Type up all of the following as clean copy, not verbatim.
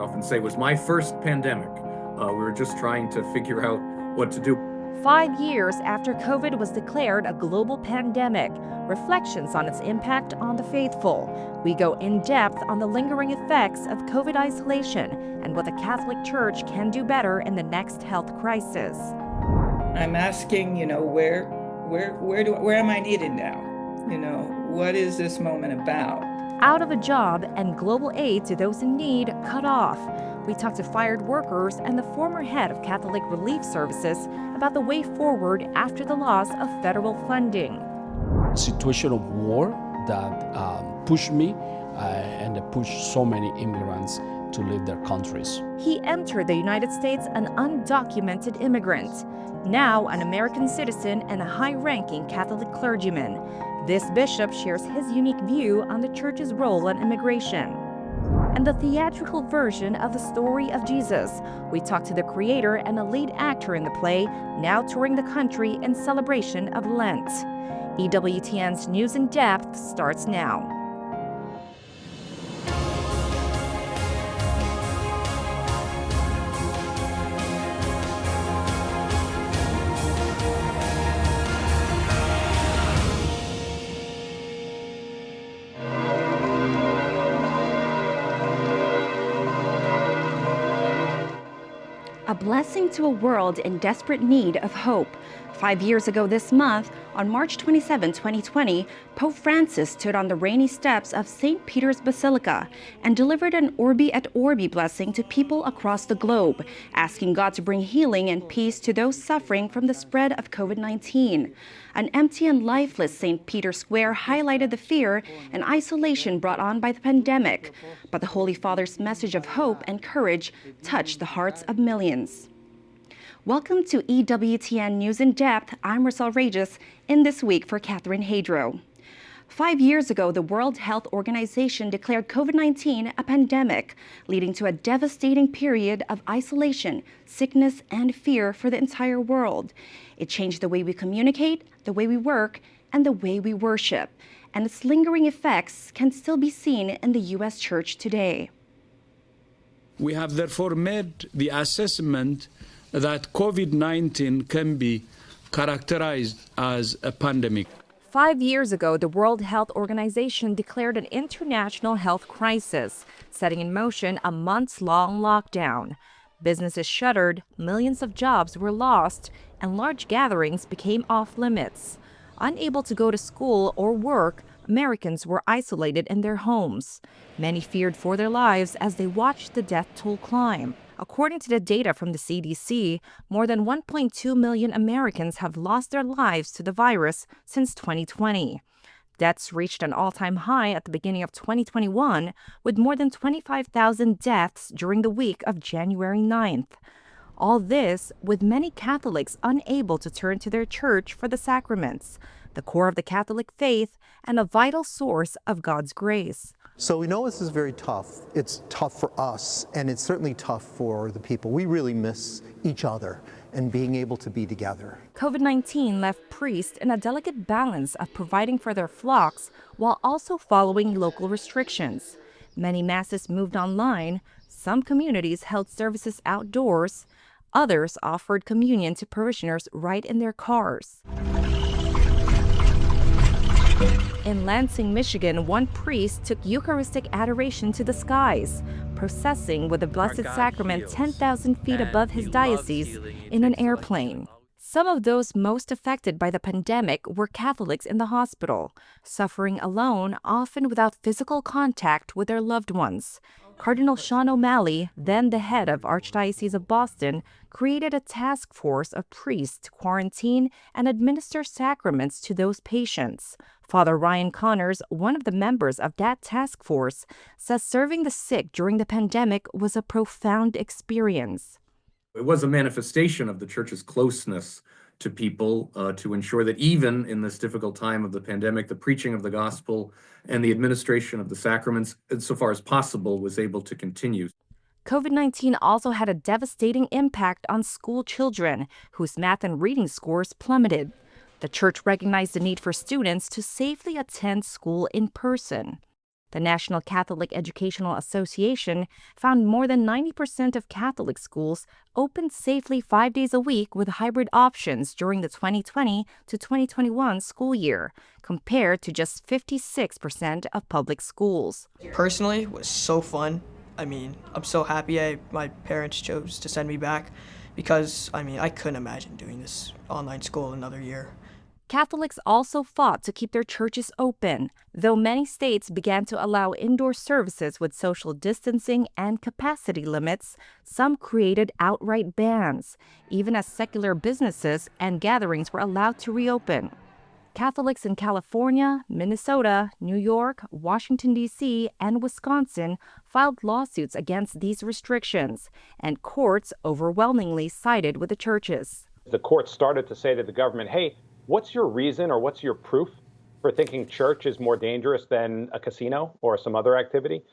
often say, was my first pandemic. We were just trying to figure out what to do. 5 years after COVID was declared a global pandemic, reflections on its impact on the faithful. We go in depth on the lingering effects of COVID isolation and what the Catholic Church can do better in the next health crisis. I'm asking, where am I needed now? What is this moment about? Out of a job and global aid to those in need cut off. We talked to fired workers and the former head of Catholic Relief Services about the way forward after the loss of federal funding. Situation of war that pushed me and pushed so many immigrants to leave their countries. He entered the United States an undocumented immigrant, now an American citizen and a high-ranking Catholic clergyman. This bishop shares his unique view on the Church's role in immigration. And the theatrical version of the story of Jesus. We talked to the creator and a lead actor in the play, now touring the country in celebration of Lent. EWTN's News in Depth starts now. A blessing to a world in desperate need of hope. 5 years ago this month, on March 27, 2020, Pope Francis stood on the rainy steps of St. Peter's Basilica and delivered an Urbi et Orbi blessing to people across the globe, asking God to bring healing and peace to those suffering from the spread of COVID-19. An empty and lifeless St. Peter's Square highlighted the fear and isolation brought on by the pandemic, but the Holy Father's message of hope and courage touched the hearts of millions. Welcome to EWTN News in Depth. I'm Rosal Regis, in this week for Catherine Hadro. 5 years ago, the World Health Organization declared COVID-19 a pandemic, leading to a devastating period of isolation, sickness, and fear for the entire world. It changed the way we communicate, the way we work, and the way we worship. And its lingering effects can still be seen in the U.S. Church today. We have therefore made the assessment that COVID-19 can be characterized as a pandemic. 5 years ago, the World Health Organization declared an international health crisis, setting in motion a months-long lockdown. Businesses shuttered, millions of jobs were lost, and large gatherings became off-limits. Unable to go to school or work, Americans were isolated in their homes. Many feared for their lives as they watched the death toll climb. According to the data from the CDC, more than 1.2 million Americans have lost their lives to the virus since 2020. Deaths reached an all-time high at the beginning of 2021, with more than 25,000 deaths during the week of January 9th. All this with many Catholics unable to turn to their church for the sacraments, the core of the Catholic faith and a vital source of God's grace. So we know this is very tough. It's tough for us, and it's certainly tough for the people. We really miss each other and being able to be together. COVID-19 left priests in a delicate balance of providing for their flocks while also following local restrictions. Many masses moved online. Some communities held services outdoors. Others offered communion to parishioners right in their cars. In Lansing, Michigan, one priest took Eucharistic adoration to the skies, processing with the Blessed Sacrament 10,000 feet above his diocese in an airplane. Some of those most affected by the pandemic were Catholics in the hospital, suffering alone, often without physical contact with their loved ones. Cardinal Sean O'Malley, then the head of Archdiocese of Boston, created a task force of priests to quarantine and administer sacraments to those patients. Father Ryan Connors, one of the members of that task force, says serving the sick during the pandemic was a profound experience. It was a manifestation of the Church's closeness to people to ensure that even in this difficult time of the pandemic, the preaching of the gospel and the administration of the sacraments, so far as possible, was able to continue. COVID-19 also had a devastating impact on school children, whose math and reading scores plummeted. The Church recognized the need for students to safely attend school in person. The National Catholic Educational Association found more than 90% of Catholic schools opened safely 5 days a week with hybrid options during the 2020 to 2021 school year, compared to just 56% of public schools. Personally, it was so fun. I mean, I'm so happy my parents chose to send me back because, I couldn't imagine doing this online school another year. Catholics also fought to keep their churches open, though many states began to allow indoor services with social distancing and capacity limits. Some created outright bans, even as secular businesses and gatherings were allowed to reopen. Catholics in California, Minnesota, New York, Washington, D.C., and Wisconsin filed lawsuits against these restrictions, and courts overwhelmingly sided with the churches. The court started to say to the government, hey, what's your reason or what's your proof for thinking church is more dangerous than a casino or some other activity?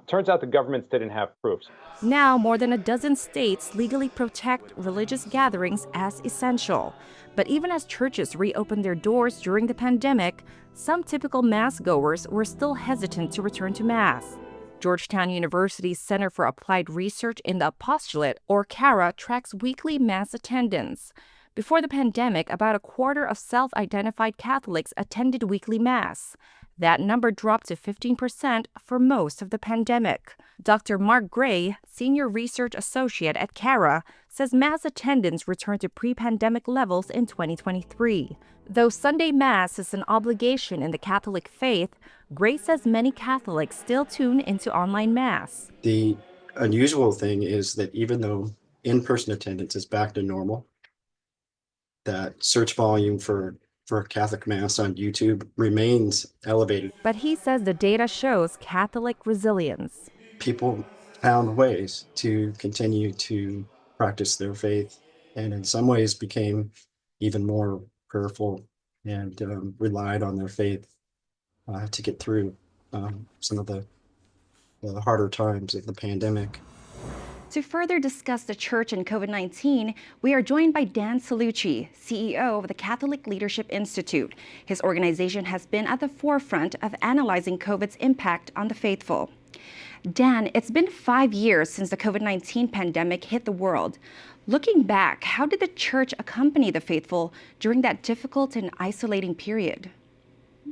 Turns out the governments didn't have proofs. Now, more than a dozen states legally protect religious gatherings as essential. But even as churches reopened their doors during the pandemic, some typical Mass goers were still hesitant to return to Mass. Georgetown University's Center for Applied Research in the Apostolate, or CARA, tracks weekly Mass attendance. Before the pandemic, about a quarter of self-identified Catholics attended weekly Mass. That number dropped to 15% for most of the pandemic. Dr. Mark Gray, Senior Research Associate at CARA, says Mass attendance returned to pre-pandemic levels in 2023. Though Sunday Mass is an obligation in the Catholic faith, Gray says many Catholics still tune into online Mass. The unusual thing is that even though in-person attendance is back to normal, that search volume for Catholic Mass on YouTube remains elevated. But he says the data shows Catholic resilience. People found ways to continue to practice their faith, and in some ways became even more prayerful and relied on their faith to get through some of the harder times of the pandemic. To further discuss the church and COVID-19, we are joined by Dan Cellucci, CEO of the Catholic Leadership Institute. His organization has been at the forefront of analyzing COVID's impact on the faithful. Dan, it's been 5 years since the COVID-19 pandemic hit the world. Looking back, how did the church accompany the faithful during that difficult and isolating period?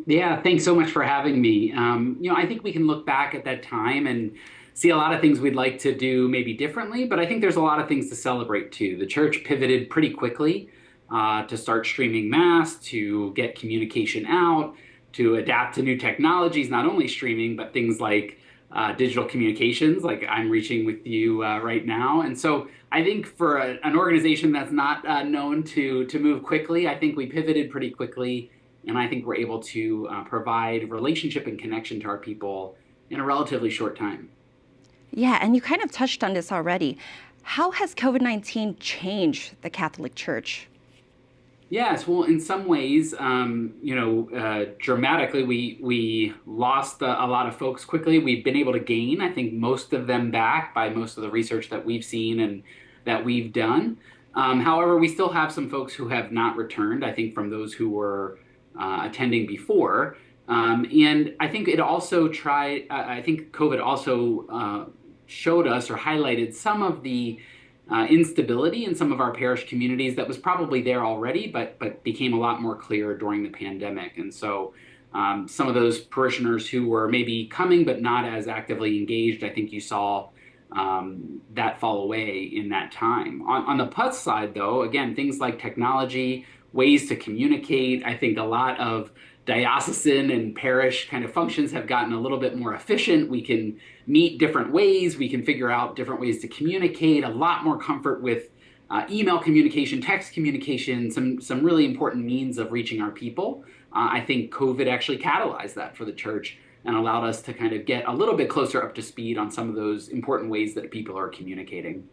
Yeah, thanks so much for having me. I think we can look back at that time and see a lot of things we'd like to do maybe differently, but I think there's a lot of things to celebrate too. The church pivoted pretty quickly to start streaming Mass, to get communication out, to adapt to new technologies, not only streaming, but things like digital communications, like I'm reaching with you right now. And so I think for an organization that's not known to move quickly, I think we pivoted pretty quickly, and I think we're able to provide relationship and connection to our people in a relatively short time. Yeah, and you kind of touched on this already. How has COVID-19 changed the Catholic Church? Yes, well, in some ways, dramatically, we lost a lot of folks quickly. We've been able to gain, I think, most of them back by most of the research that we've seen and that we've done. However, we still have some folks who have not returned, I think, from those who were attending before. And I think it also COVID also showed us or highlighted some of the instability in some of our parish communities that was probably there already, but became a lot more clear during the pandemic. And so some of those parishioners who were maybe coming but not as actively engaged, I think you saw that fall away in that time. On the plus side, though, again, things like technology, ways to communicate, I think a lot of diocesan and parish kind of functions have gotten a little bit more efficient. We can meet different ways. We can figure out different ways to communicate, a lot more comfort with email communication, text communication, some really important means of reaching our people. I think COVID actually catalyzed that for the church and allowed us to kind of get a little bit closer up to speed on some of those important ways that people are communicating.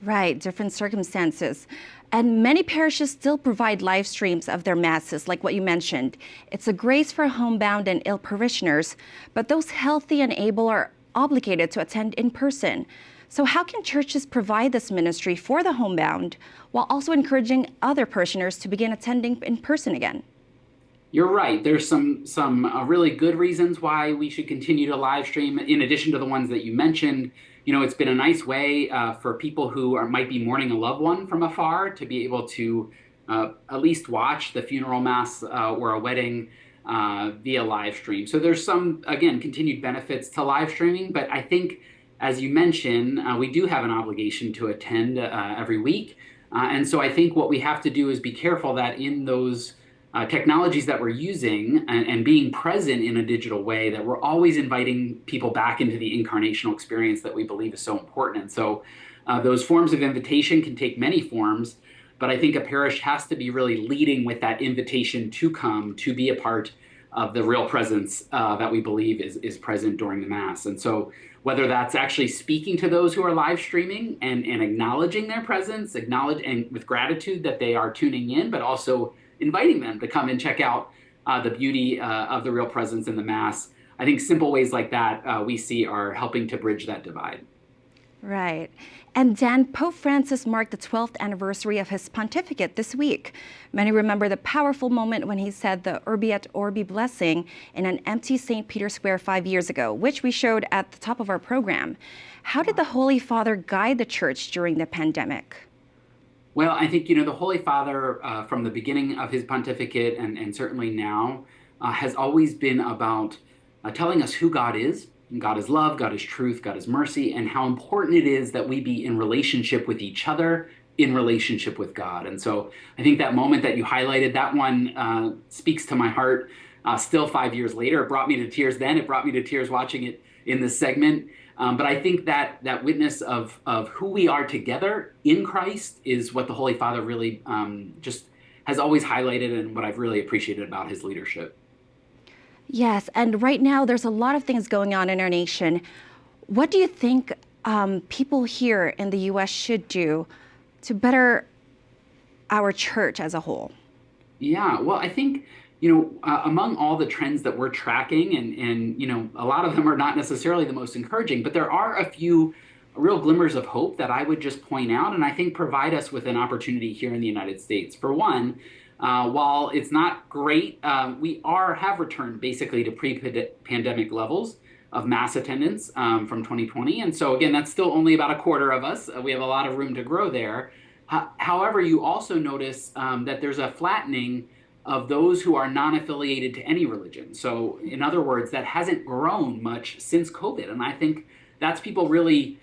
Right, different circumstances. And many parishes still provide live streams of their masses, like what you mentioned. It's a grace for homebound and ill parishioners, but those healthy and able are obligated to attend in person. So how can churches provide this ministry for the homebound while also encouraging other parishioners to begin attending in person again? You're right. There's some really good reasons why we should continue to live stream. In addition to the ones that you mentioned, it's been a nice way for people who might be mourning a loved one from afar to be able to at least watch the funeral mass or a wedding via live stream. So there's some, again, continued benefits to live streaming, but I think, as you mentioned, we do have an obligation to attend every week. And so I think what we have to do is be careful that in those technologies that we're using and being present in a digital way, that we're always inviting people back into the incarnational experience that we believe is so important. And so those forms of invitation can take many forms, but I think a parish has to be really leading with that invitation to come, to be a part of the real presence that we believe is present during the Mass. And so whether that's actually speaking to those who are live streaming and acknowledging their presence, and with gratitude that they are tuning in, but also inviting them to come and check out the beauty of the real presence in the Mass. I think simple ways like that we see are helping to bridge that divide. Right. And Dan, Pope Francis marked the 12th anniversary of his pontificate this week. Many remember the powerful moment when he said the Urbi et Orbi blessing in an empty St. Peter's Square 5 years ago, which we showed at the top of our program. How did the Holy Father guide the Church during the pandemic? Well, I think, the Holy Father, from the beginning of his pontificate and certainly now, has always been about telling us who God is. And God is love, God is truth, God is mercy, and how important it is that we be in relationship with each other, in relationship with God. And so I think that moment that you highlighted, that one speaks to my heart still 5 years later. It brought me to tears then. It brought me to tears watching it in this segment. But I think that witness of who we are together in Christ is what the Holy Father really just has always highlighted, and what I've really appreciated about his leadership. Yes, and right now there's a lot of things going on in our nation. What do you think people here in the U.S. should do to better our church as a whole? Yeah, well, I think, among all the trends that we're tracking, and a lot of them are not necessarily the most encouraging, but there are a few real glimmers of hope that I would just point out, and I think provide us with an opportunity here in the United States. For one, while it's not great, we have returned basically to pre-pandemic levels of mass attendance from 2020. And so again, that's still only about a quarter of us. We have a lot of room to grow there. However, you also notice that there's a flattening of those who are non-affiliated to any religion. So in other words, that hasn't grown much since COVID. And I think that's people really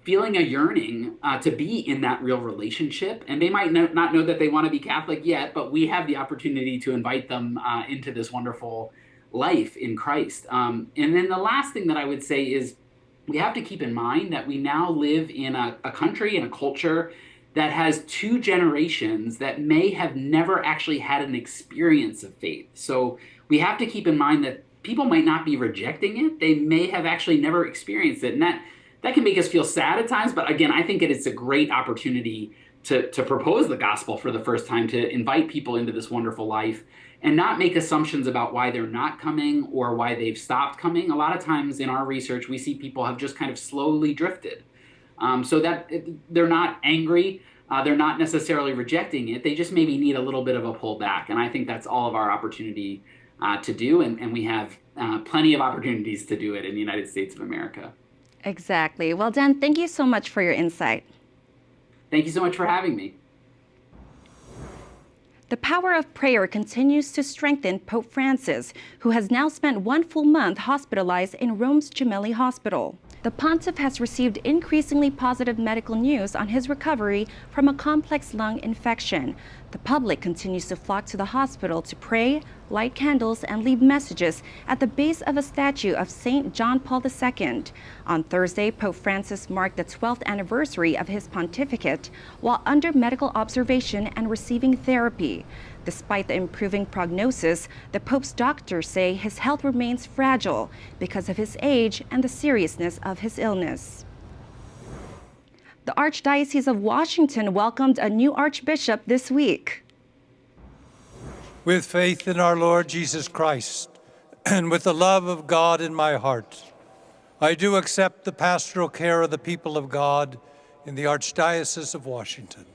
feeling a yearning to be in that real relationship. And they might not know that they want to be Catholic yet, but we have the opportunity to invite them into this wonderful life in Christ. And then the last thing that I would say is we have to keep in mind that we now live in a country and a culture that has two generations that may have never actually had an experience of faith. So we have to keep in mind that people might not be rejecting it. They may have actually never experienced it. And that can make us feel sad at times, but again, I think it's a great opportunity to propose the gospel for the first time, to invite people into this wonderful life and not make assumptions about why they're not coming or why they've stopped coming. A lot of times in our research, we see people have just kind of slowly drifted. So that they're not angry, they're not necessarily rejecting it, they just maybe need a little bit of a pullback. And I think that's all of our opportunity to do, and we have plenty of opportunities to do it in the United States of America. Exactly. Well, Dan, thank you so much for your insight. Thank you so much for having me. The power of prayer continues to strengthen Pope Francis, who has now spent 1 full month hospitalized in Rome's Gemelli Hospital. The pontiff has received increasingly positive medical news on his recovery from a complex lung infection. The public continues to flock to the hospital to pray, light candles, and leave messages at the base of a statue of St. John Paul II. On Thursday, Pope Francis marked the 12th anniversary of his pontificate while under medical observation and receiving therapy. Despite the improving prognosis, the Pope's doctors say his health remains fragile because of his age and the seriousness of his illness. The Archdiocese of Washington welcomed a new Archbishop this week. With faith in our Lord Jesus Christ and with the love of God in my heart, I do accept the pastoral care of the people of God in the Archdiocese of Washington.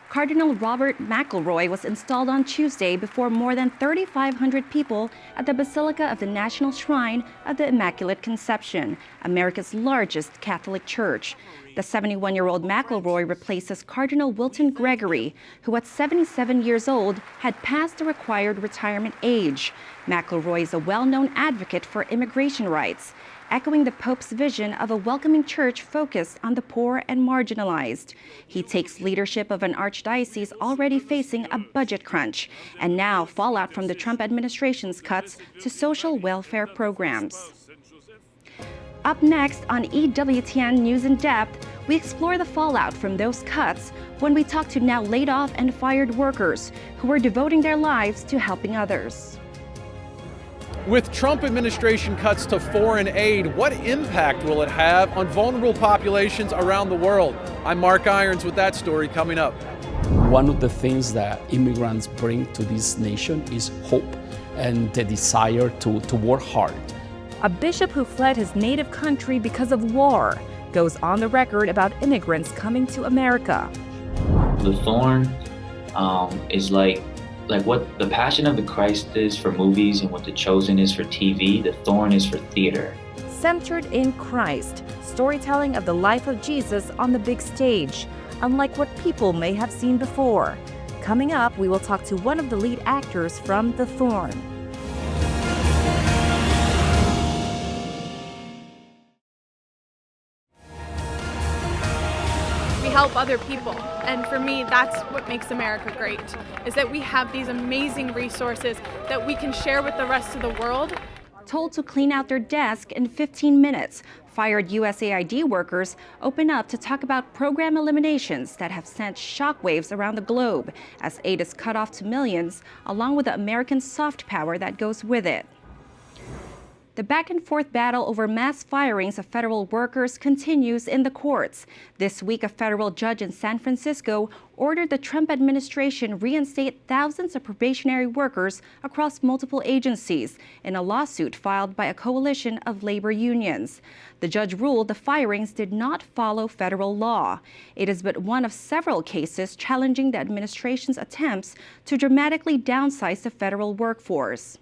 Cardinal Robert McElroy was installed on Tuesday before more than 3,500 people at the Basilica of the National Shrine of the Immaculate Conception, America's largest Catholic church. The 71-year-old McElroy replaces Cardinal Wilton Gregory, who at 77 years old had passed the required retirement age. McElroy is a well-known advocate for immigration rights, echoing the Pope's vision of a welcoming church focused on the poor and marginalized. He takes leadership of an archdiocese already facing a budget crunch, and now fallout from the Trump administration's cuts to social welfare programs. Up next on EWTN News In Depth, we explore the fallout from those cuts when we talk to now laid off and fired workers who are devoting their lives to helping others. With Trump administration cuts to foreign aid, what impact will it have on vulnerable populations around the world? I'm Mark Irons with that story coming up. One of the things that immigrants bring to this nation is hope and the desire to work hard. A bishop who fled his native country because of war goes on the record about immigrants coming to America. The Thorn is like what the Passion of the Christ is for movies and what The Chosen is for TV, the Thorn is for theater. Centered in Christ, storytelling of the life of Jesus on the big stage, unlike what people may have seen before. Coming up, we will talk to one of the lead actors from The Thorn. We help other people, and for me that's what makes America great, is that we have these amazing resources that we can share with the rest of the world. Told to clean out their desk in 15 minutes, fired USAID workers open up to talk about program eliminations that have sent shockwaves around the globe as aid is cut off to millions, along with the American soft power that goes with it. The back-and-forth battle over mass firings of federal workers continues in the courts. This week, a federal judge in San Francisco ordered the Trump administration reinstate thousands of probationary workers across multiple agencies in a lawsuit filed by a coalition of labor unions. The judge ruled the firings did not follow federal law. It is but one of several cases challenging the administration's attempts to dramatically downsize the federal workforce.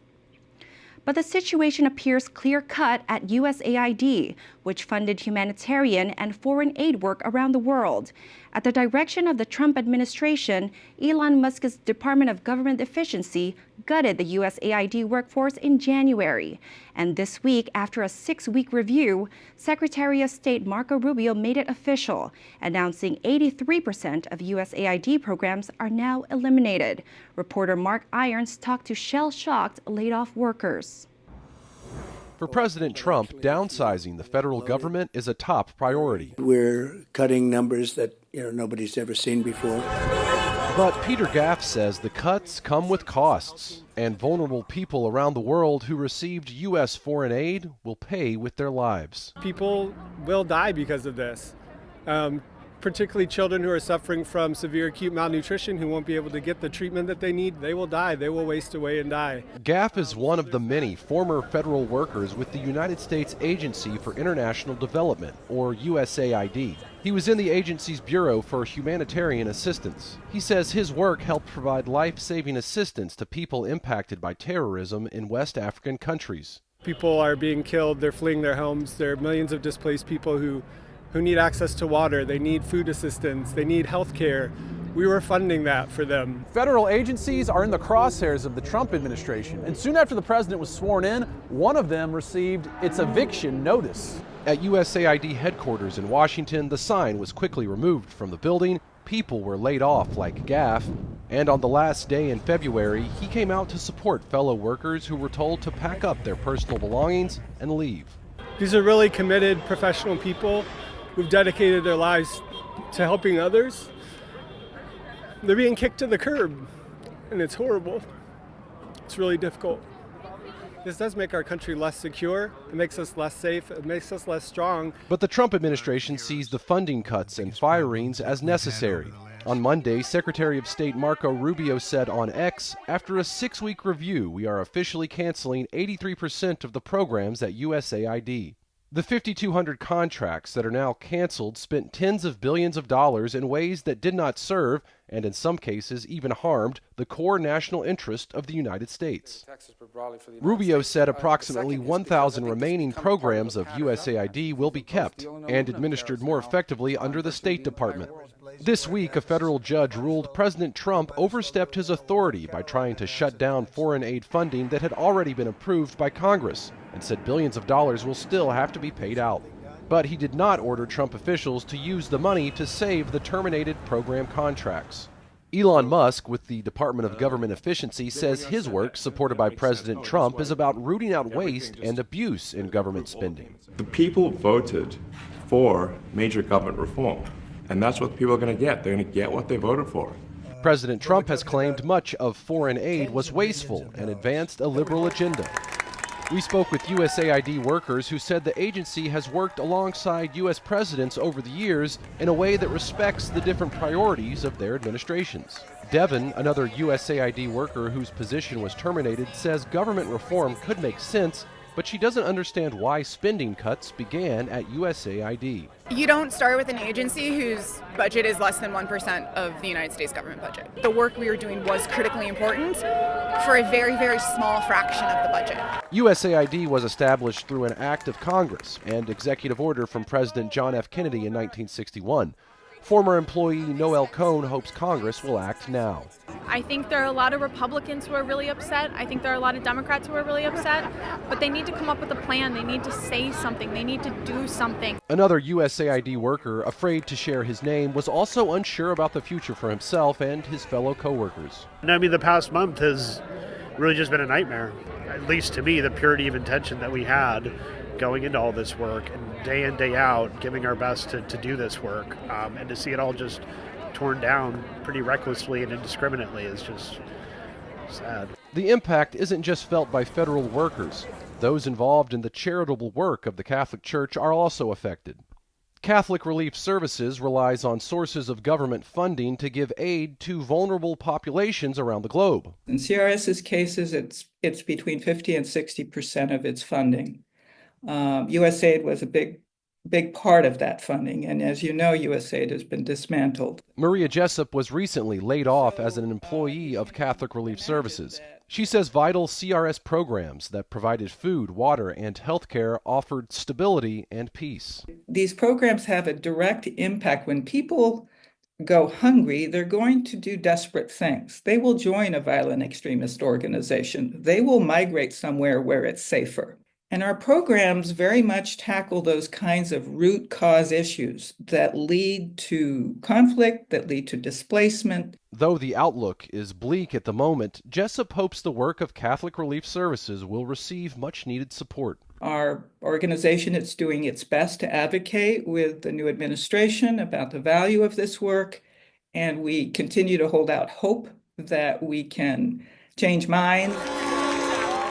But the situation appears clear-cut at USAID, which funded humanitarian and foreign aid work around the world. At the direction of the Trump administration, Elon Musk's Department of Government Efficiency gutted the USAID workforce in January. And this week, after a 6-week review, Secretary of State Marco Rubio made it official, announcing 83% of USAID programs are now eliminated. Reporter Mark Irons talked to shell-shocked laid-off workers. For President Trump, downsizing the federal government is a top priority. We're cutting numbers that nobody's ever seen before. But Peter Gaff says the cuts come with costs, and vulnerable people around the world who received U.S. foreign aid will pay with their lives. People will die because of this, particularly children who are suffering from severe acute malnutrition who won't be able to get the treatment that they need. They will die. They will waste away and die. Gaff is one of the many former federal workers with the United States Agency for International Development, or USAID. He was in the agency's Bureau for Humanitarian Assistance. He says his work helped provide life-saving assistance to people impacted by terrorism in West African countries. People are being killed. They're fleeing their homes. There are millions of displaced people who need access to water. They need food assistance. They need health care. We were funding that for them. Federal agencies are in the crosshairs of the Trump administration, and soon after the president was sworn in, one of them received its eviction notice. At USAID headquarters in Washington, the sign was quickly removed from the building. People were laid off like Gaff, and on the last day in February, he came out to support fellow workers who were told to pack up their personal belongings and leave. These are really committed professional people who've dedicated their lives to helping others. They're being kicked to the curb, and it's horrible. It's really difficult. This does make our country less secure. It makes us less safe. It makes us less strong. But the Trump administration sees the funding cuts and firings as necessary. On Monday, Secretary of State Marco Rubio said on X, after a 6-week review, we are officially canceling 83% of the programs at USAID. The 5,200 contracts that are now canceled spent tens of billions of dollars in ways that did not serve, and in some cases even harmed, the core national interest of the United States. Rubio said approximately 1,000 remaining programs of USAID will be kept and administered more effectively under the State Department. This week, a federal judge ruled President Trump overstepped his authority by trying to shut down foreign aid funding that had already been approved by Congress, and said billions of dollars will still have to be paid out. But he did not order Trump officials to use the money to save the terminated program contracts. Elon Musk, with the Department of Government Efficiency, says his work, supported by President Trump, is about rooting out waste and abuse in government spending. The people voted for major government reform, and that's what people are going to get. They're going to get what they voted for. President Trump has claimed much of foreign aid was wasteful and advanced a liberal agenda. We spoke with USAID workers who said the agency has worked alongside U.S. presidents over the years in a way that respects the different priorities of their administrations. Devin, another USAID worker whose position was terminated, says government reform could make sense, but she doesn't understand why spending cuts began at USAID. You don't start with an agency whose budget is less than 1% of the United States government budget. The work we were doing was critically important for a very, very small fraction of the budget. USAID was established through an act of Congress and executive order from President John F. Kennedy in 1961. Former employee Noel Cohn hopes Congress will act now. I think there are a lot of Republicans who are really upset. I think there are a lot of Democrats who are really upset. But they need to come up with a plan. They need to say something. They need to do something. Another USAID worker, afraid to share his name, was also unsure about the future for himself and his fellow coworkers. I mean, the past month has really just been a nightmare. At least to me, the purity of intention that we had going into all this work and day in, day out, giving our best to do this work, and to see it all just torn down pretty recklessly and indiscriminately is just sad. The impact isn't just felt by federal workers. Those involved in the charitable work of the Catholic Church are also affected. Catholic Relief Services relies on sources of government funding to give aid to vulnerable populations around the globe. In CRS's cases, it's between 50 and 60% of its funding. USAID was a big part of that funding, and as you know, USAID has been dismantled. Maria Jessup was recently laid off as an employee of Catholic Relief Services. She says vital CRS programs that provided food, water, and health care offered stability and peace. These programs have a direct impact. When people go hungry, they're going to do desperate things. They will join a violent extremist organization. They will migrate somewhere where it's safer. And our programs very much tackle those kinds of root cause issues that lead to conflict, that lead to displacement. Though the outlook is bleak at the moment, Jessup hopes the work of Catholic Relief Services will receive much needed support. Our organization is doing its best to advocate with the new administration about the value of this work, and we continue to hold out hope that we can change minds.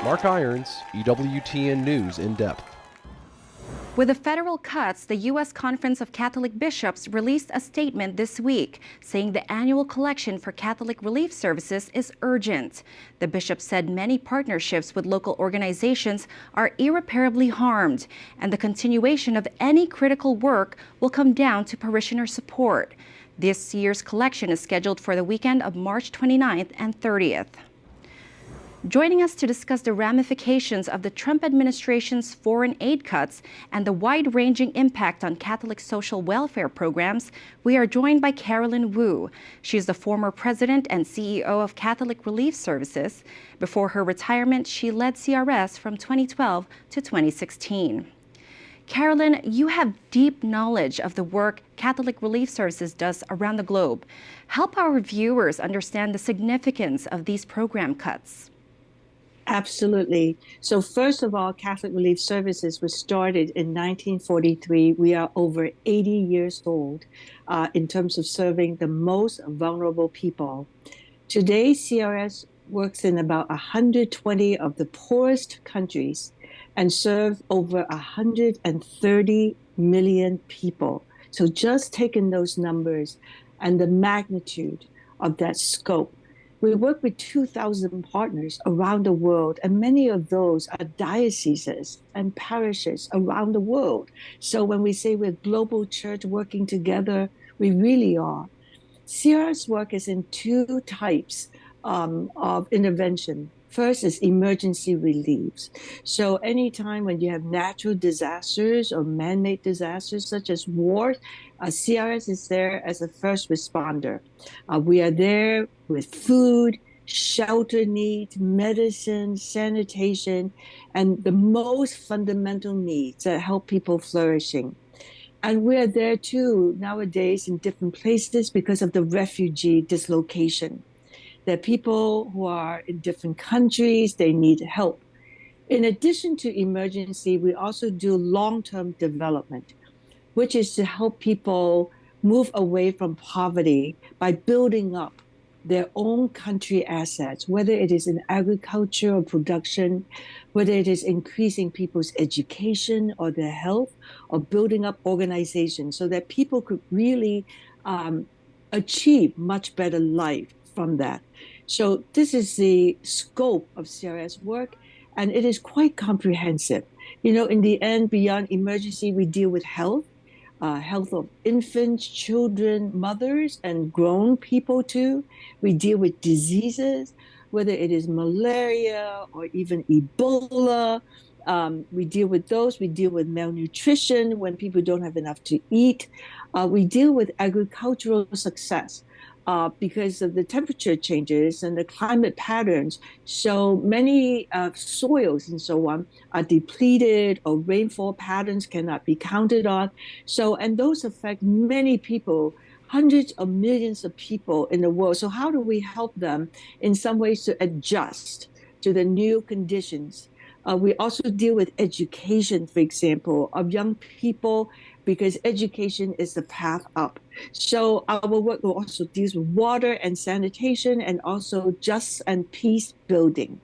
Mark Irons, EWTN News In Depth. With the federal cuts, the U.S. Conference of Catholic Bishops released a statement this week saying the annual collection for Catholic Relief Services is urgent. The bishops said many partnerships with local organizations are irreparably harmed, and the continuation of any critical work will come down to parishioner support. This year's collection is scheduled for the weekend of March 29th and 30th. Joining us to discuss the ramifications of the Trump administration's foreign aid cuts and the wide-ranging impact on Catholic social welfare programs, we are joined by Carolyn Wu. She is the former president and CEO of Catholic Relief Services. Before her retirement, she led CRS from 2012 to 2016. Carolyn, you have deep knowledge of the work Catholic Relief Services does around the globe. Help our viewers understand the significance of these program cuts. Absolutely. So first of all, Catholic Relief Services was started in 1943. We are over 80 years old in terms of serving the most vulnerable people. Today, CRS works in about 120 of the poorest countries and serve over 130 million people. So just taking those numbers and the magnitude of that scope, We work with 2,000 partners around the world, and many of those are dioceses and parishes around the world. So when we say we're global church working together, we really are. CRS work is in two types of intervention. First is emergency reliefs. So anytime when you have natural disasters or man-made disasters such as wars, CRS is there as a first responder. We are there with food, shelter needs, medicine, sanitation, and the most fundamental needs that help people flourishing. And we're there too nowadays in different places because of the refugee dislocation. There are people who are in different countries, they need help. In addition to emergency, we also do long-term development, which is to help people move away from poverty by building up their own country assets, whether it is in agriculture or production, whether it is increasing people's education or their health, or building up organizations so that people could really achieve much better life from that. So this is the scope of CRS work, and it is quite comprehensive. You know, in the end, beyond emergency, we deal with health, health of infants, children, mothers, and grown people too. We deal with diseases, whether it is malaria or even Ebola. We deal with those. We deal with malnutrition when people don't have enough to eat. We deal with agricultural success. Because of the temperature changes and the climate patterns. So many soils and so on are depleted, or rainfall patterns cannot be counted on. So, and those affect many people, hundreds of millions of people in the world. So how do we help them in some ways to adjust to the new conditions? We also deal with education, for example, of young people, because education is the path up. So our work will also deals with water and sanitation, and also justice and peace building.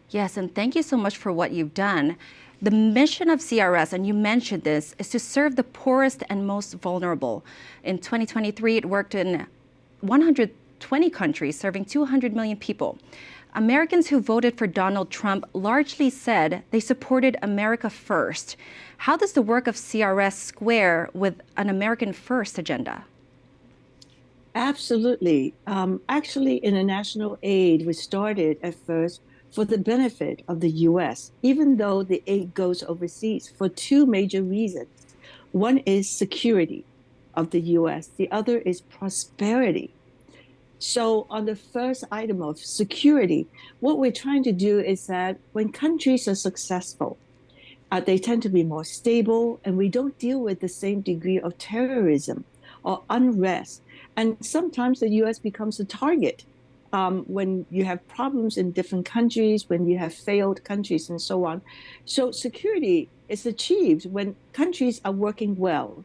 Yes, and thank you so much for what you've done. The mission of CRS, and you mentioned this, is to serve the poorest and most vulnerable. In 2023, it worked in 120 countries, serving 200 million people. Americans who voted for Donald Trump largely said they supported America first. How does the work of CRS square with an American first agenda? Absolutely. Actually, international aid was started at first for the benefit of the US, even though the aid goes overseas for two major reasons. One is security of the US, the other is prosperity. So on the first item of security, what we're trying to do is that when countries are successful, they tend to be more stable, and we don't deal with the same degree of terrorism or unrest. And sometimes the US becomes a target when you have problems in different countries, when you have failed countries and so on. So security is achieved when countries are working well.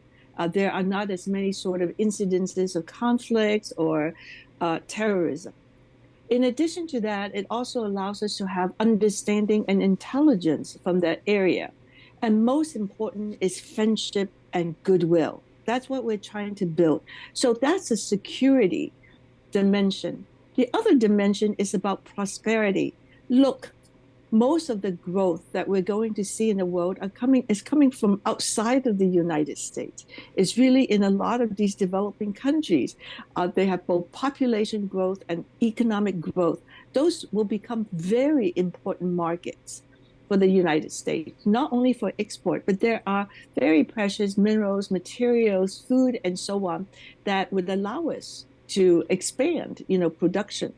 There are not as many sort of incidences of conflicts or terrorism. In addition to that, it also allows us to have understanding and intelligence from that area. And most important is friendship and goodwill. That's what we're trying to build. So that's a security dimension. The other dimension is about prosperity. Look, most of the growth that we're going to see in the world is coming from outside of the United States. It's really in a lot of these developing countries. They have both population growth and economic growth. Those will become very important markets for the United States, not only for export, but there are very precious minerals, materials, food, and so on that would allow us to expand, production.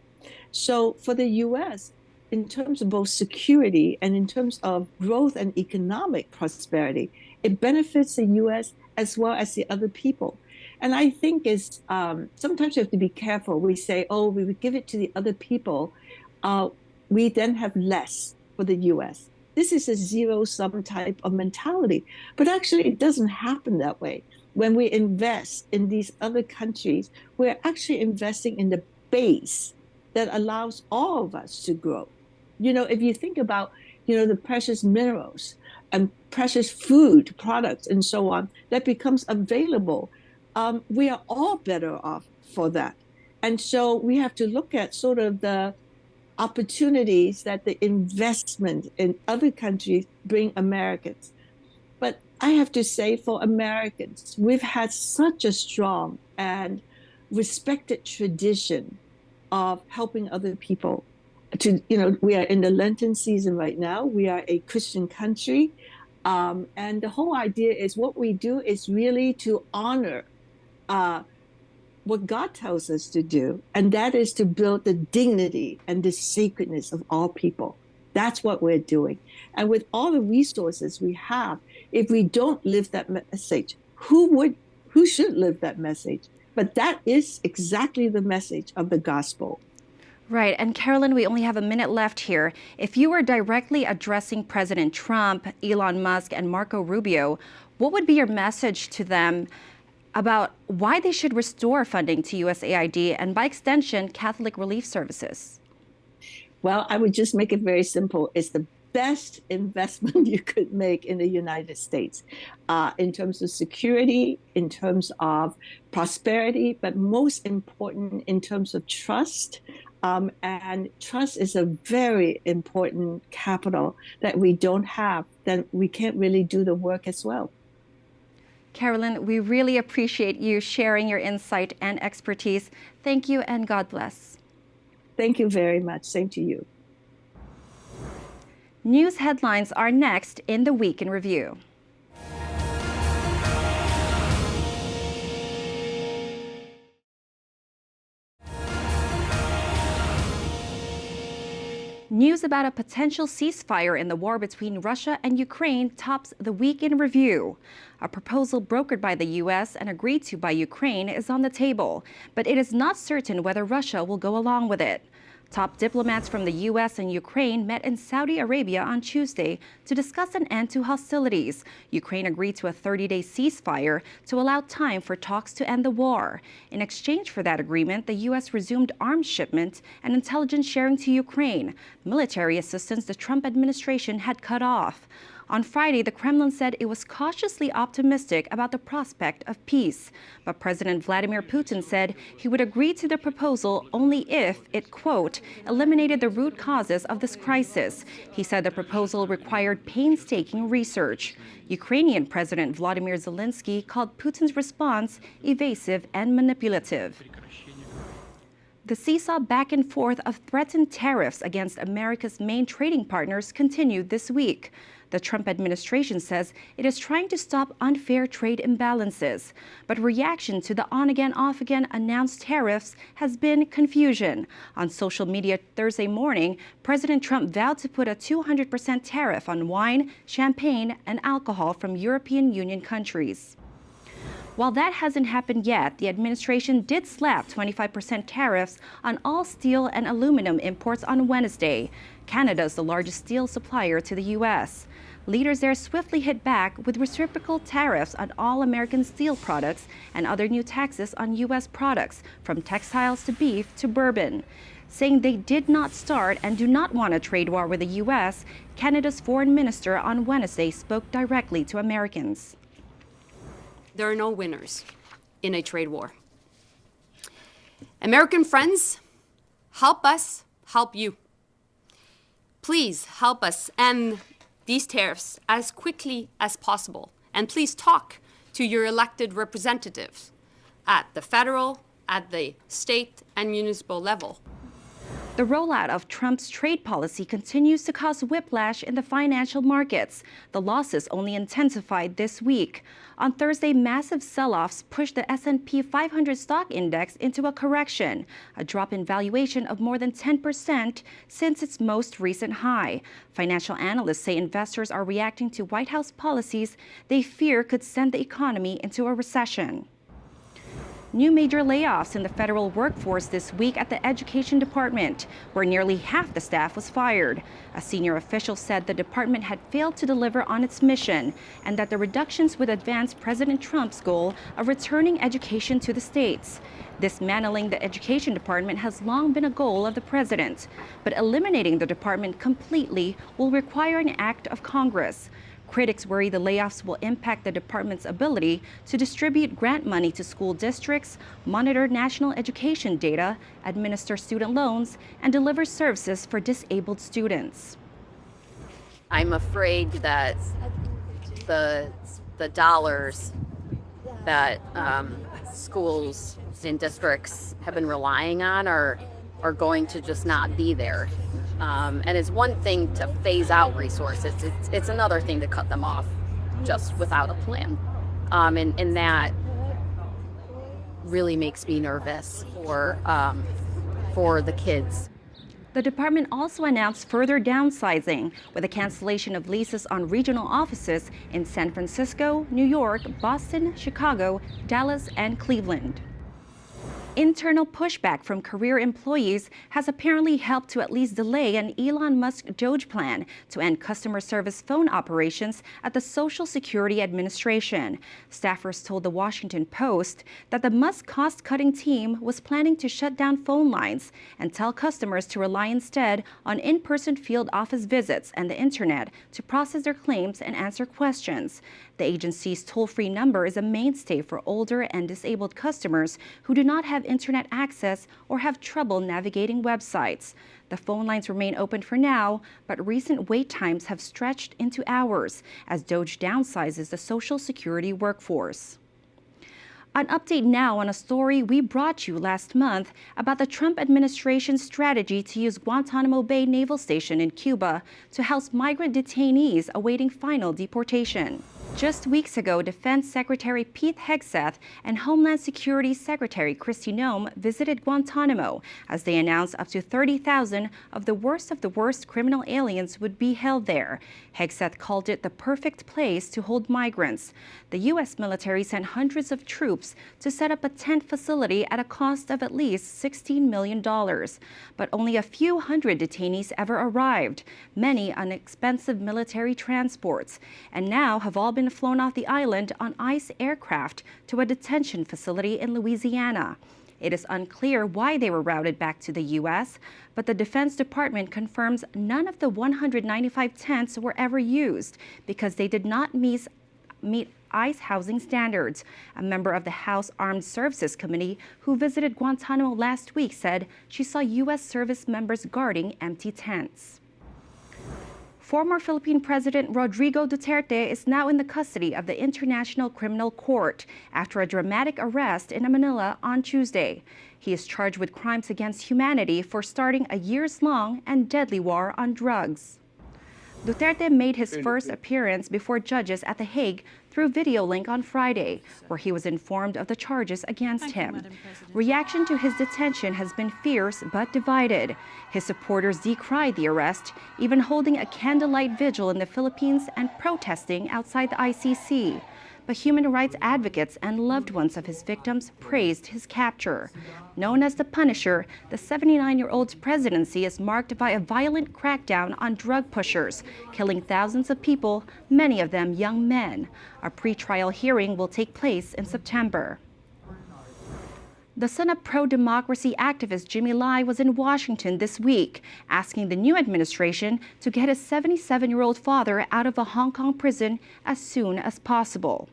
So for the US, in terms of both security and in terms of growth and economic prosperity, it benefits the US as well as the other people. And I think sometimes you have to be careful. We say, oh, we would give it to the other people. We then have less for the US. This is a zero-sum type of mentality. But actually, it doesn't happen that way. When we invest in these other countries, we're actually investing in the base that allows all of us to grow. If you think about, the precious minerals and precious food products and so on that becomes available, we are all better off for that. And so we have to look at sort of the opportunities that the investment in other countries bring Americans. But I have to say, for Americans, we've had such a strong and respected tradition of helping other people. We are in the Lenten season right now. We are a Christian country. And the whole idea is what we do is really to honor what God tells us to do, and that is to build the dignity and the sacredness of all people. That's what we're doing. And with all the resources we have, if we don't live that message, who should live that message? But that is exactly the message of the gospel. Right. And Carolyn, we only have a minute left here. If you were directly addressing President Trump, Elon Musk, and Marco Rubio, what would be your message to them about why they should restore funding to USAID and, by extension, Catholic Relief Services? Well, I would just make it very simple. It's the best investment you could make in the United States in terms of security, in terms of prosperity, but most important in terms of trust. And trust is a very important capital that we don't have, then we can't really do the work as well. Carolyn, we really appreciate you sharing your insight and expertise. Thank you and God bless. Thank you very much. Same to you. News headlines are next in the Week in Review. News about a potential ceasefire in the war between Russia and Ukraine tops the Week in Review. A proposal brokered by the U.S. and agreed to by Ukraine is on the table, but it is not certain whether Russia will go along with it. Top diplomats from the U.S. and Ukraine met in Saudi Arabia on Tuesday to discuss an end to hostilities. Ukraine agreed to a 30-day ceasefire to allow time for talks to end the war. In exchange for that agreement, the U.S. resumed arms shipment and intelligence sharing to Ukraine, military assistance the Trump administration had cut off. On Friday, the Kremlin said it was cautiously optimistic about the prospect of peace. But President Vladimir Putin said he would agree to the proposal only if it, quote, eliminated the root causes of this crisis. He said the proposal required painstaking research. Ukrainian President Volodymyr Zelensky called Putin's response evasive and manipulative. The seesaw back and forth of threatened tariffs against America's main trading partners continued this week. The Trump administration says it is trying to stop unfair trade imbalances, but reaction to the on-again, off-again announced tariffs has been confusion. On social media Thursday morning, President Trump vowed to put a 200% tariff on wine, champagne, and alcohol from European Union countries. While that hasn't happened yet, the administration did slap 25% tariffs on all steel and aluminum imports on Wednesday. Canada is the largest steel supplier to the U.S. Leaders there swiftly hit back with reciprocal tariffs on all American steel products and other new taxes on U.S. products, from textiles to beef to bourbon. Saying they did not start and do not want a trade war with the U.S., Canada's foreign minister on Wednesday spoke directly to Americans. There are no winners in a trade war. American friends, help us help you. Please help us end these tariffs as quickly as possible. And please talk to your elected representatives at the federal, at the state, and municipal level. The rollout of Trump's trade policy continues to cause whiplash in the financial markets. The losses only intensified this week. On Thursday, massive sell-offs pushed the S&P 500 stock index into a correction, a drop in valuation of more than 10% since its most recent high. Financial analysts say investors are reacting to White House policies they fear could send the economy into a recession. New major layoffs in the federal workforce this week at the Education Department, where nearly half the staff was fired. A senior official said the department had failed to deliver on its mission and that the reductions would advance President Trump's goal of returning education to the states. Dismantling the Education Department has long been a goal of the president, but eliminating the department completely will require an act of Congress. Critics worry the layoffs will impact the department's ability to distribute grant money to school districts, monitor national education data, administer student loans, and deliver services for disabled students. I'm afraid that the dollars that schools and districts have been relying on are going to just not be there. And it's one thing to phase out resources. It's another thing to cut them off just without a plan. And that really makes me nervous for the kids. The department also announced further downsizing with a cancellation of leases on regional offices in San Francisco, New York, Boston, Chicago, Dallas, and Cleveland. Internal pushback from career employees has apparently helped to at least delay an Elon Musk DOGE plan to end customer service phone operations at the Social Security Administration. Staffers told the Washington Post that the Musk cost-cutting team was planning to shut down phone lines and tell customers to rely instead on in-person field office visits and the internet to process their claims and answer questions. The agency's toll-free number is a mainstay for older and disabled customers who do not have internet access or have trouble navigating websites. The phone lines remain open for now, but recent wait times have stretched into hours as DOGE downsizes the Social Security workforce. An update now on a story we brought you last month about the Trump administration's strategy to use Guantanamo Bay Naval Station in Cuba to house migrant detainees awaiting final deportation. Just weeks ago, Defense Secretary Pete Hegseth and Homeland Security Secretary Kristi Noem visited Guantanamo as they announced up to 30,000 of the worst criminal aliens would be held there. Hegseth called it the perfect place to hold migrants. The U.S. military sent hundreds of troops to set up a tent facility at a cost of at least $16 million. But only a few hundred detainees ever arrived, many on expensive military transports, and now have all been flown off the island on ICE aircraft to a detention facility in Louisiana. It is unclear why they were routed back to the U.S., but the Defense Department confirms none of the 195 tents were ever used because they did not meet ICE housing standards. A member of the House Armed Services Committee who visited Guantanamo last week said she saw U.S. service members guarding empty tents. Former Philippine President Rodrigo Duterte is now in the custody of the International Criminal Court after a dramatic arrest in Manila on Tuesday. He is charged with crimes against humanity for starting a years-long and deadly war on drugs. Duterte made his first appearance before judges at The Hague through video link on Friday, where he was informed of the charges against him. Reaction to his detention has been fierce but divided. His supporters decried the arrest, even holding a candlelight vigil in the Philippines and protesting outside the ICC. But human rights advocates and loved ones of his victims praised his capture. Known as the Punisher, the 79-year-old's presidency is marked by a violent crackdown on drug pushers, killing thousands of people, many of them young men. A pre-trial hearing will take place in September. The son of pro-democracy activist Jimmy Lai was in Washington this week, asking the new administration to get his 77-year-old father out of a Hong Kong prison as soon as possible.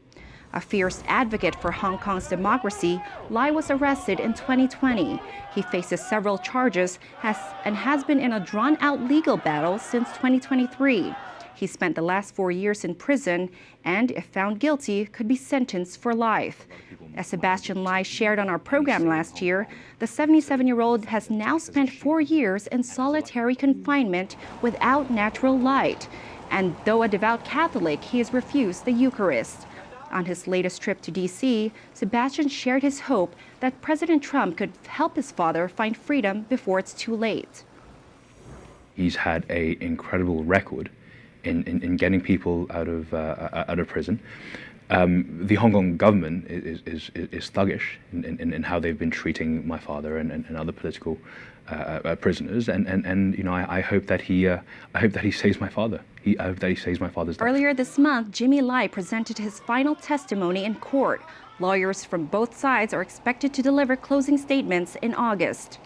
A fierce advocate for Hong Kong's democracy, Lai was arrested in 2020. He faces several charges and has been in a drawn-out legal battle since 2023. He spent the last 4 years in prison and, if found guilty, could be sentenced for life. As Sebastian Lai shared on our program last year, the 77-year-old has now spent 4 years in solitary confinement without natural light. And though a devout Catholic, he has refused the Eucharist. On his latest trip to D.C., Sebastian shared his hope that President Trump could help his father find freedom before it's too late. He's had an incredible record in getting people out of prison. The Hong Kong government is thuggish in how they've been treating my father and other political prisoners, and you know, I hope that he saves my father. I hope that he saves my father's life. Earlier this month, Jimmy Lai presented his final testimony in court. Lawyers from both sides are expected to deliver closing statements in August.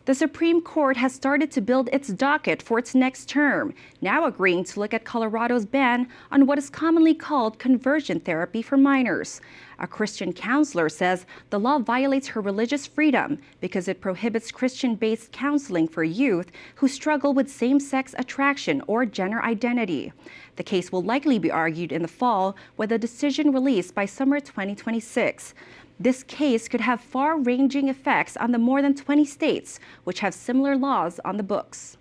The Supreme Court has started to build its docket for its next term, now agreeing to look at Colorado's ban on what is commonly called conversion therapy for minors. A Christian counselor says the law violates her religious freedom because it prohibits Christian-based counseling for youth who struggle with same-sex attraction or gender identity. The case will likely be argued in the fall, with a decision released by summer 2026. This case could have far-ranging effects on the more than 20 states, which have similar laws on the books.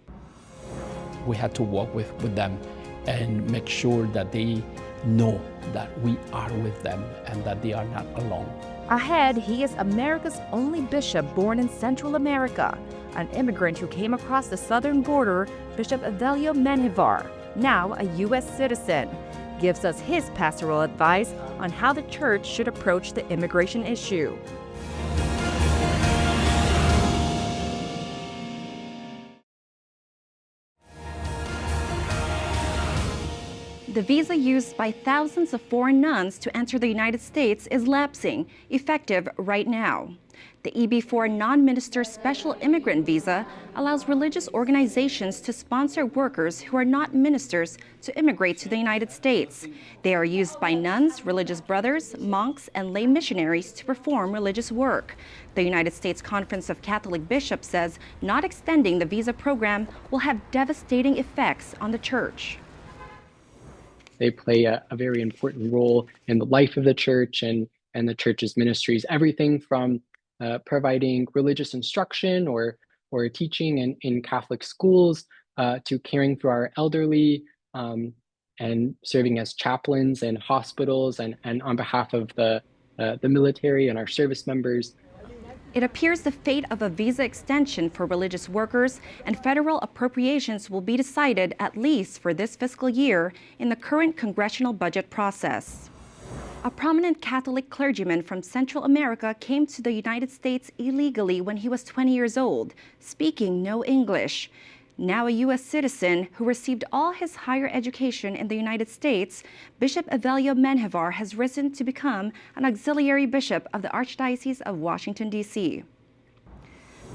We had to work with them and make sure that they know that we are with them and that they are not alone. Ahead, he is America's only bishop born in Central America, an immigrant who came across the southern border. Bishop Evelio Menjivar, now a U.S. citizen, gives us his pastoral advice on how the church should approach the immigration issue. The visa used by thousands of foreign nuns to enter the United States is lapsing, effective right now. The EB-4 non-minister special immigrant visa allows religious organizations to sponsor workers who are not ministers to immigrate to the United States. They are used by nuns, religious brothers, monks, and lay missionaries to perform religious work. The United States Conference of Catholic Bishops says not extending the visa program will have devastating effects on the church. They play a very important role in the life of the church and the church's ministries, everything from providing religious instruction or teaching in Catholic schools to caring for our elderly and serving as chaplains in hospitals and on behalf of the military and our service members. It appears the fate of a visa extension for religious workers and federal appropriations will be decided at least for this fiscal year in the current congressional budget process. A prominent Catholic clergyman from Central America came to the United States illegally when he was 20 years old, speaking no English. Now a U.S. citizen who received all his higher education in the United States, Bishop Evelio Menjivar has risen to become an auxiliary bishop of the Archdiocese of Washington, D.C.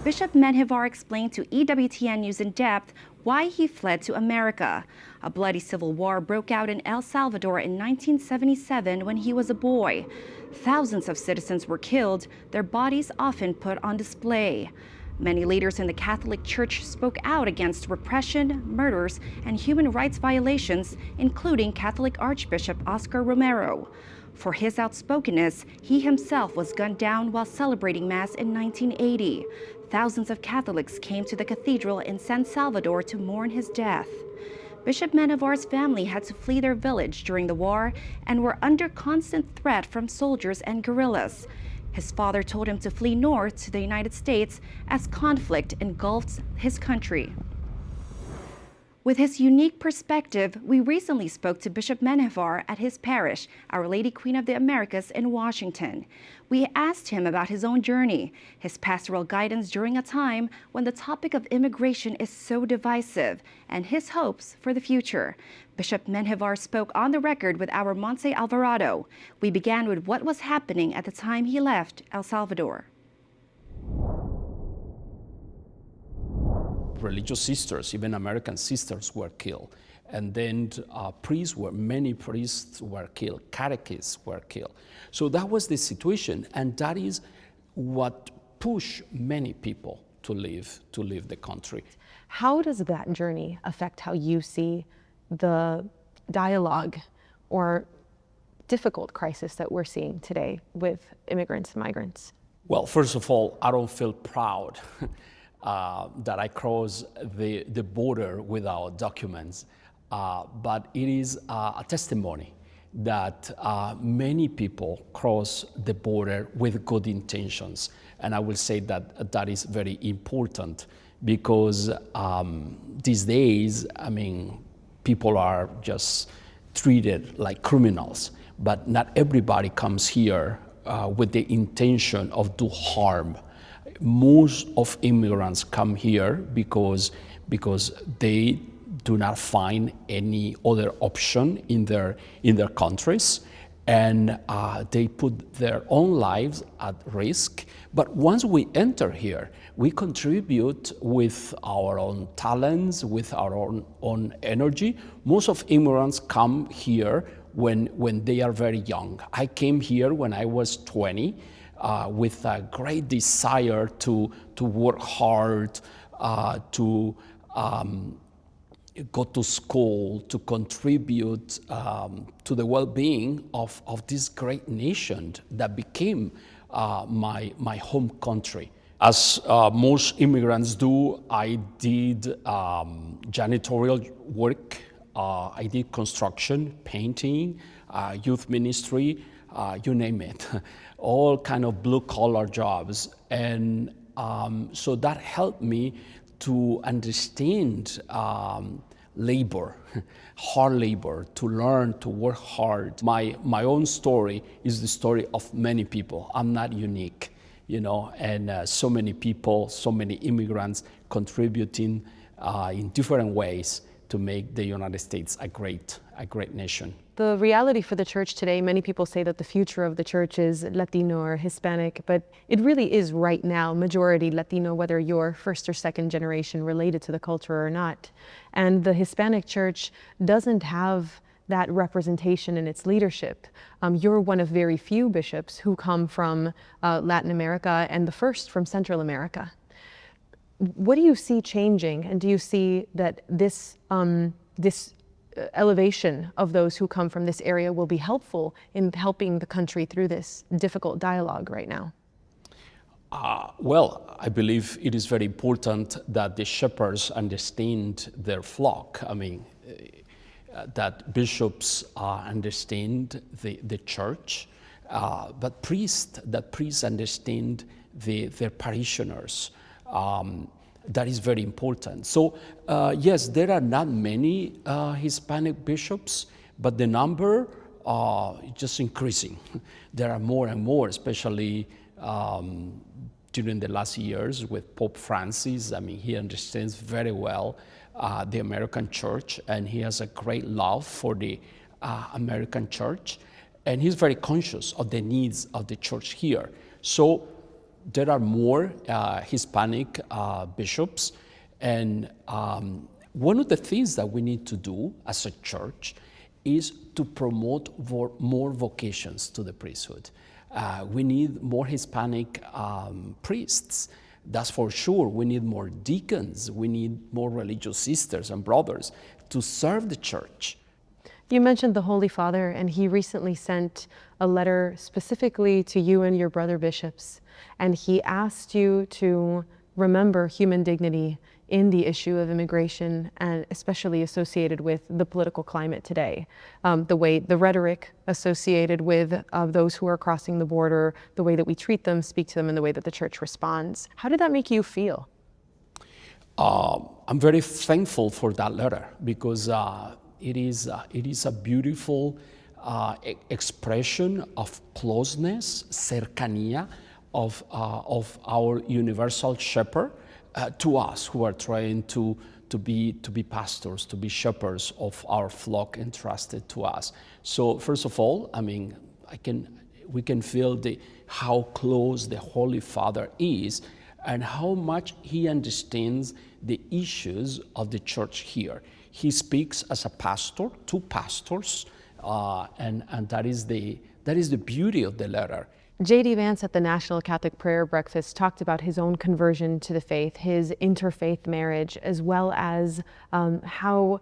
Bishop Menjivar explained to EWTN News In Depth why he fled to America. A bloody civil war broke out in El Salvador in 1977 when he was a boy. Thousands of citizens were killed, their bodies often put on display. Many leaders in the Catholic Church spoke out against repression, murders, and human rights violations, including Catholic Archbishop Oscar Romero. For his outspokenness, he himself was gunned down while celebrating Mass in 1980. Thousands of Catholics came to the cathedral in San Salvador to mourn his death. Bishop Menjivar's family had to flee their village during the war and were under constant threat from soldiers and guerrillas. His father told him to flee north to the United States as conflict engulfs his country. With his unique perspective, we recently spoke to Bishop Menjivar at his parish, Our Lady Queen of the Americas in Washington. We asked him about his own journey, his pastoral guidance during a time when the topic of immigration is so divisive, and his hopes for the future. Bishop Menjivar spoke on the record with our Montse Alvarado. We began with what was happening at the time he left El Salvador. Religious sisters, even American sisters, were killed. And then many priests were killed, catechists were killed. So that was the situation, and that is what pushed many people to leave the country. How does that journey affect how you see the dialogue or difficult crisis that we're seeing today with immigrants and migrants? Well, first of all, I don't feel proud that I crossed the border without documents, but it is a testimony that many people cross the border with good intentions. And I will say that that is very important because these days, people are just treated like criminals, but not everybody comes here with the intention of do harm. Most of immigrants come here because they do not find any other option in their countries, and they put their own lives at risk. But once we enter here, we contribute with our own talents, with our own energy. Most of immigrants come here when they are very young. I came here when I was 20 with a great desire to work hard, to go to school, to contribute to the well-being of this great nation that became my home country. As most immigrants do, I did janitorial work, I did construction, painting, youth ministry, you name it, all kind of blue-collar jobs. And so that helped me to understand labor, hard labor, to learn to work hard. My own story is the story of many people. I'm not unique, you know, and so many people, so many immigrants contributing in different ways to make the United States a great nation. The reality for the church today, many people say that the future of the church is Latino or Hispanic, but it really is right now majority Latino, whether you're first or second generation related to the culture or not. And the Hispanic church doesn't have that representation in its leadership. You're one of very few bishops who come from Latin America and the first from Central America. What do you see changing, and do you see that this elevation of those who come from this area will be helpful in helping the country through this difficult dialogue right now? Well, I believe it is very important that the shepherds understand their flock. I mean, that bishops understand the church, but priests understand their parishioners. That is very important. So yes, there are not many Hispanic bishops, but the number is just increasing. There are more and more, especially during the last years with Pope Francis. I mean, he understands very well the American church, and he has a great love for the American church, and he's very conscious of the needs of the church here. So there are more Hispanic bishops, and one of the things that we need to do as a church is to promote more vocations to the priesthood. We need more Hispanic priests, that's for sure. We need more deacons, we need more religious sisters and brothers to serve the church. You mentioned the Holy Father, and he recently sent a letter specifically to you and your brother bishops, and he asked you to remember human dignity in the issue of immigration, and especially associated with the political climate today. The rhetoric associated with those who are crossing the border, the way that we treat them, speak to them, and the way that the church responds. How did that make you feel? I'm very thankful for that letter, because it is a beautiful expression of closeness, cercanía, of our universal shepherd to us who are trying to be pastors, to be shepherds of our flock entrusted to us. So first of all, I mean, we can feel how close the Holy Father is, and how much he understands the issues of the church here. He speaks as a pastor to pastors, and that is the beauty of the letter. J.D. Vance at the National Catholic Prayer Breakfast talked about his own conversion to the faith, his interfaith marriage, as well as how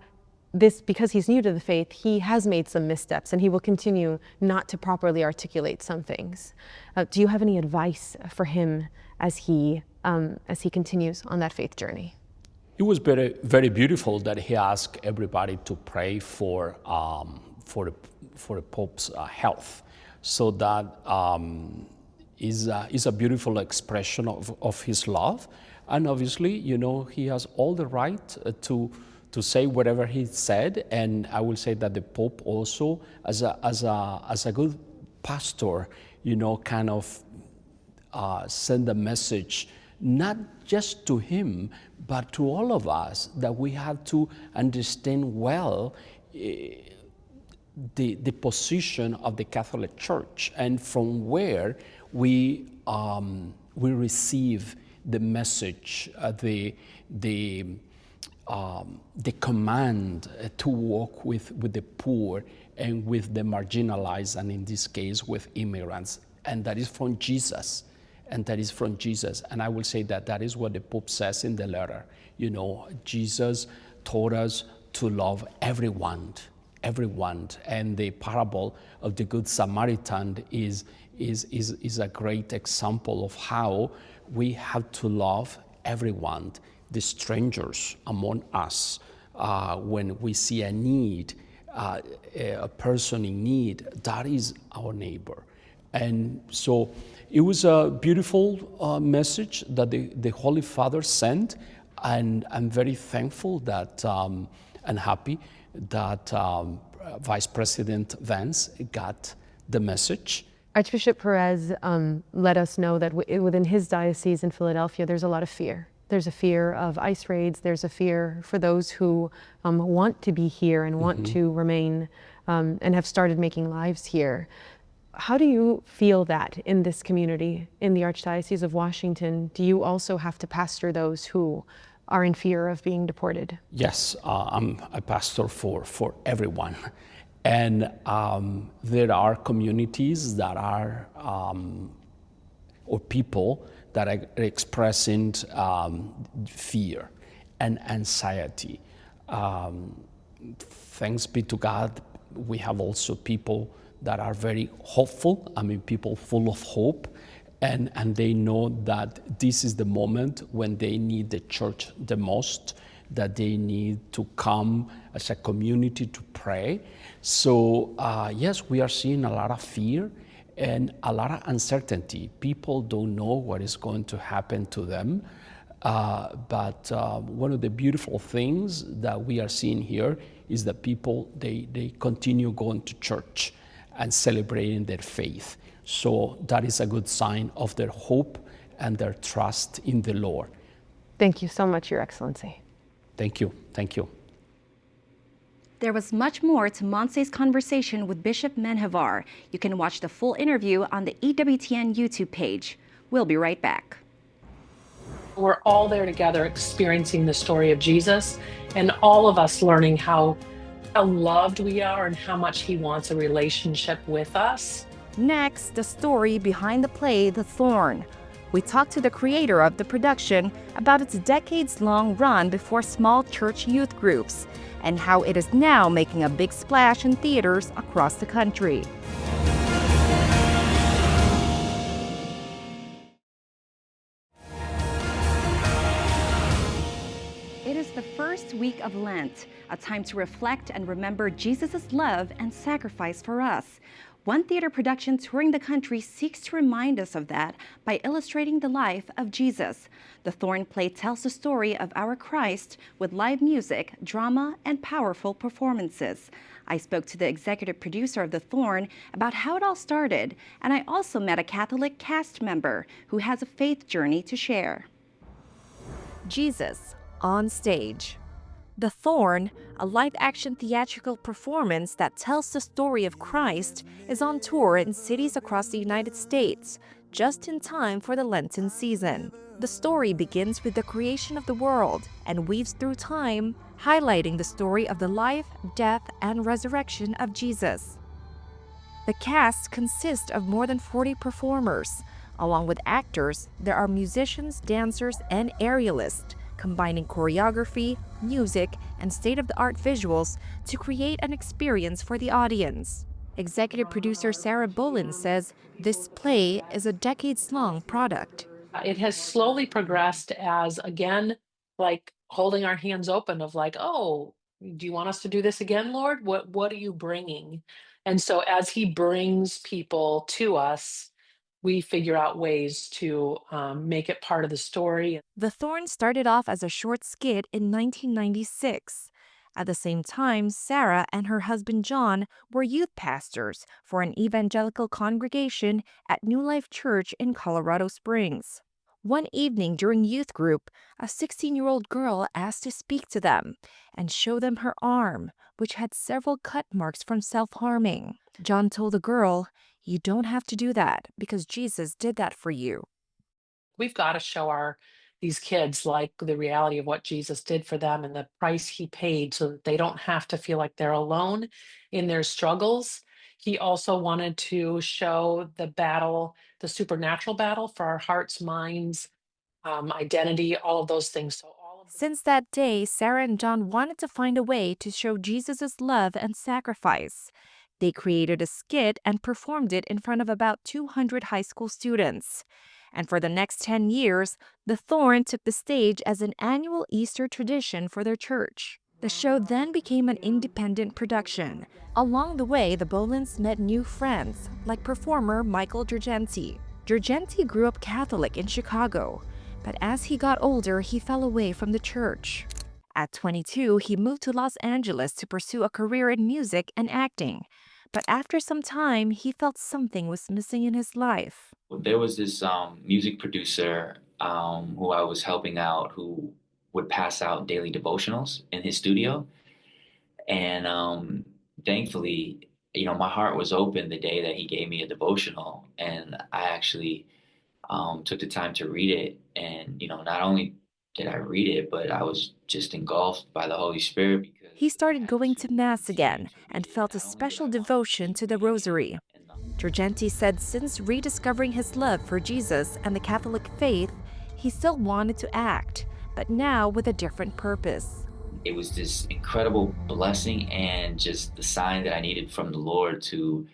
this, because he's new to the faith, he has made some missteps, and he will continue not to properly articulate some things. Do you have any advice for him as he continues on that faith journey? It was very, very beautiful that he asked everybody to pray for the Pope's health. So that is a beautiful expression of his love, and obviously, you know, he has all the right to say whatever he said. And I will say that the Pope also, as a good pastor, you know, kind of send a message not just to him, but to all of us, that we have to understand well the position of the Catholic Church, and from where we receive the message, the command to walk with the poor and with the marginalized, and in this case with immigrants, and that is from Jesus. And that is from Jesus. And I will say that that is what the Pope says in the letter. You know, Jesus taught us to love everyone. And the parable of the Good Samaritan is a great example of how we have to love everyone, the strangers among us. When we see a need, a person in need, that is our neighbor. And so it was a beautiful message that the Holy Father sent, and I'm very thankful that and happy that Vice President Vance got the message. Archbishop Perez let us know that within his diocese in Philadelphia, there's a lot of fear. There's a fear of ICE raids. There's a fear for those who want to be here and want to remain and have started making lives here. How do you feel that in this community, in the Archdiocese of Washington? Do you also have to pastor those who are in fear of being deported? Yes, I'm a pastor for everyone. And there are communities that are, or people that are expressing fear and anxiety. Thanks be to God, we have also people that are very hopeful, people full of hope, and they know that this is the moment when they need the church the most, that they need to come as a community to pray. So yes, we are seeing a lot of fear and a lot of uncertainty. People don't know what is going to happen to them. But one of the beautiful things that we are seeing here is that people, they continue going to church and celebrating their faith. So that is a good sign of their hope and their trust in the Lord. Thank you so much, Your Excellency. Thank you. Thank you. There was much more to Montse's conversation with Bishop Menjivar. You can watch the full interview on the EWTN YouTube page. We'll be right back. We're all there together experiencing the story of Jesus, and all of us learning how loved we are and how much he wants a relationship with us. Next, the story behind the play, The Thorn. We talked to the creator of the production about its decades-long run before small church youth groups and how it is now making a big splash in theaters across the country. It is the first week of Lent, a time to reflect and remember Jesus' love and sacrifice for us. One theater production touring the country seeks to remind us of that by illustrating the life of Jesus. The Thorn play tells the story of our Christ with live music, drama, and powerful performances. I spoke to the executive producer of The Thorn about how it all started, and I also met a Catholic cast member who has a faith journey to share. Jesus on stage. The Thorn, a live-action theatrical performance that tells the story of Christ, is on tour in cities across the United States, just in time for the Lenten season. The story begins with the creation of the world and weaves through time, highlighting the story of the life, death, and resurrection of Jesus. The cast consists of more than 40 performers. Along with actors, there are musicians, dancers, and aerialists, combining choreography, music, and state-of-the-art visuals to create an experience for the audience. Executive producer Sarah Bolin says this play is a decades-long product. It has slowly progressed as, again, like holding our hands open of like, oh, do you want us to do this again, Lord? What are you bringing? And so as he brings people to us, we figure out ways to make it part of the story. The Thorn started off as a short skit in 1996. At the same time, Sarah and her husband John were youth pastors for an evangelical congregation at New Life Church in Colorado Springs. One evening during youth group, a 16-year-old girl asked to speak to them and show them her arm, which had several cut marks from self-harming. John told the girl, "You don't have to do that because Jesus did that for you." We've got to show these kids like the reality of what Jesus did for them and the price he paid so that they don't have to feel like they're alone in their struggles. He also wanted to show the battle, the supernatural battle for our hearts, minds, identity, all of those things. Since that day, Sarah and John wanted to find a way to show Jesus' love and sacrifice. They created a skit and performed it in front of about 200 high school students. And for the next 10 years, the Thorn took the stage as an annual Easter tradition for their church. The show then became an independent production. Along the way, the Bolins met new friends, like performer Michael Girgenti. Girgenti grew up Catholic in Chicago, but as he got older, he fell away from the church. At 22, he moved to Los Angeles to pursue a career in music and acting. But after some time, he felt something was missing in his life. There was this music producer who I was helping out who would pass out daily devotionals in his studio. And thankfully, my heart was open the day that he gave me a devotional. And I actually took the time to read it. And, not only did I read it, but I was just engulfed by the Holy Spirit. He started going to Mass again and felt a special devotion to the Rosary. Girgenti said since rediscovering his love for Jesus and the Catholic faith, he still wanted to act, but now with a different purpose. It was this incredible blessing and just the sign that I needed from the Lord to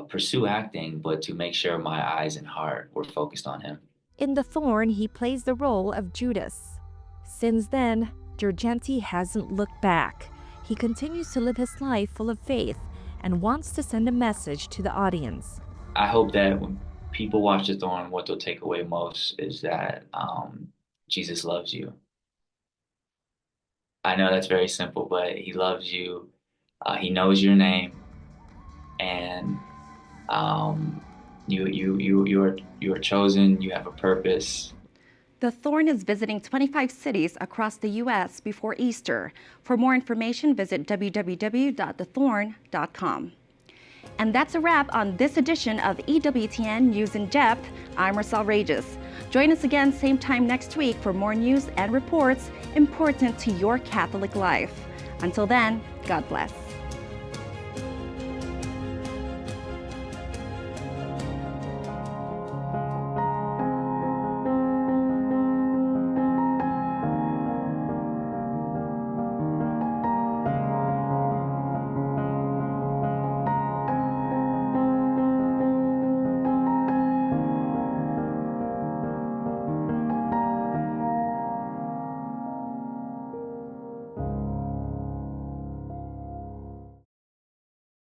pursue acting, but to make sure my eyes and heart were focused on him. In The Thorn, he plays the role of Judas. Since then, Girgenti hasn't looked back. He continues to live his life full of faith and wants to send a message to the audience. I hope that when people watch The Thorn, what they'll take away most is that Jesus loves you. I know that's very simple, but he loves you. He knows your name, and you are chosen. You have a purpose. The Thorn is visiting 25 cities across the U.S. before Easter. For more information, visit www.thethorn.com. And that's a wrap on this edition of EWTN News in Depth. I'm Marcel Regis. Join us again same time next week for more news and reports important to your Catholic life. Until then, God bless.